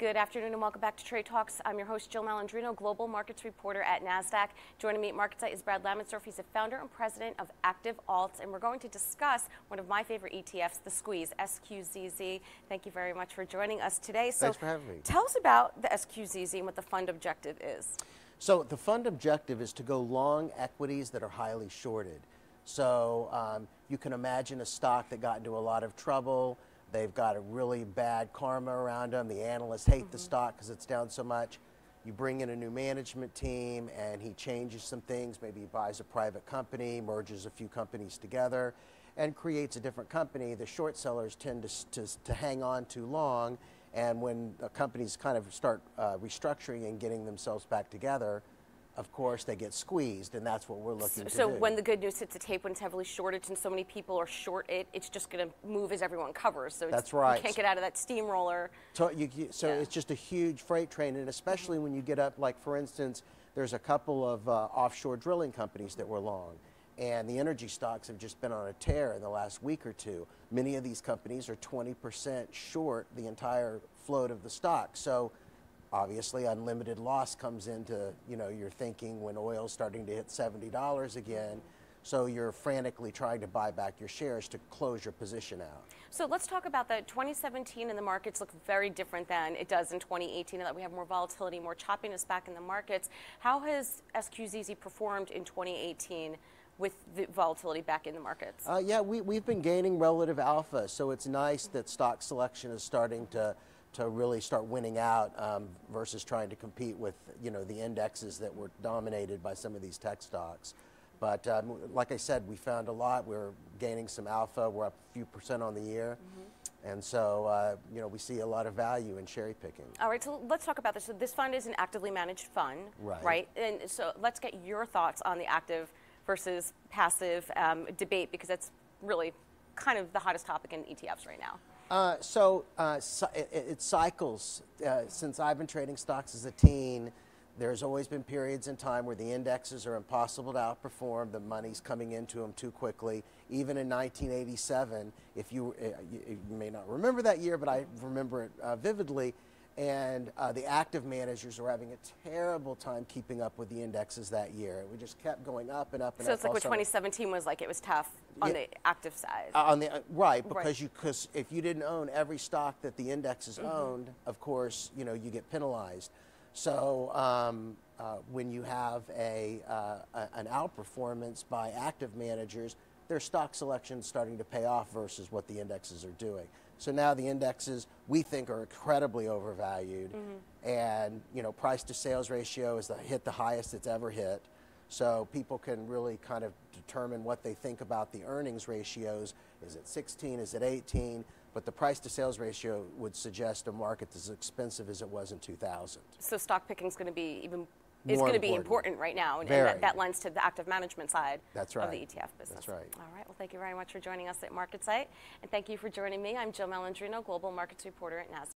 Good afternoon and welcome back to Trade Talks. I'm your host, Jill Malandrino, Global Markets Reporter at NASDAQ. Joining me at MarketSite is Brad Lamensdorf. He's the founder and president of Active Alts, and we're going to discuss one of my favorite ETFs, the Squeeze, SQZZ. Thank you very much for joining us today. Thanks for having me. Tell us about the SQZZ and what the fund objective is. So the fund objective is to go long equities that are highly shorted. So you can imagine a stock that got into a lot of trouble. They've got a really bad karma around them. The analysts hate the stock because it's down so much. You bring in a new management team and he changes some things. Maybe he buys a private company, merges a few companies together, and creates a different company. The short sellers tend to hang on too long. And when companies kind of start restructuring and getting themselves back together, of course, they get squeezed, and that's what we're looking to do. So when the good news hits the tape, when it's heavily shorted and so many people are short it, it's just going to move as everyone covers. So that's right. You can't get out of that steamroller. So it's just a huge freight train, and especially when you get up, like for instance, there's a couple of offshore drilling companies that were long. And the energy stocks have just been on a tear in the last week or two. Many of these companies are 20% short the entire float of the stock. So obviously unlimited loss comes into, your thinking when oil's starting to hit $70 again. So you're frantically trying to buy back your shares to close your position out. So let's talk about that. 2017 and the markets look very different than it does in 2018, and that we have more volatility, more choppiness back in the markets. How has SQZZ performed in 2018 with the volatility back in the markets? Yeah, we've been gaining relative alpha, so it's nice that stock selection is starting to really start winning out versus trying to compete with the indexes that were dominated by some of these tech stocks. But like I said, we found a lot. We're gaining some alpha. We're up a few percent on the year. And so, we see a lot of value in cherry picking. All right, so let's talk about this. So this fund is an actively managed fund, right? And so let's get your thoughts on the active versus passive debate, because that's really kind of the hottest topic in ETFs right now. It cycles. Since I've been trading stocks as a teen, there's always been periods in time where the indexes are impossible to outperform. The money's coming into them too quickly. Even in 1987, if you may not remember that year, but I remember it vividly, and the active managers were having a terrible time keeping up with the indexes that year. We just kept going up and up and up. So it's like what 2017 was like. It was tough on the active side. Because if you didn't own every stock that the indexes owned, of course, you get penalized. So when you have an outperformance by active managers, their stock selection is starting to pay off versus what the indexes are doing. So now the indexes, we think, are incredibly overvalued, and price to sales ratio is hit the highest it's ever hit. So people can really kind of determine what they think about the earnings ratios. Is it 16? Is it 18? But the price to sales ratio would suggest a market that's as expensive as it was in 2000. So stock picking is going to be important right now, and that lends to the active management side of the ETF business. That's right. All right. Well, thank you very much for joining us at MarketSite, and thank you for joining me. I'm Jill Malandrino, Global Markets Reporter at NASDAQ.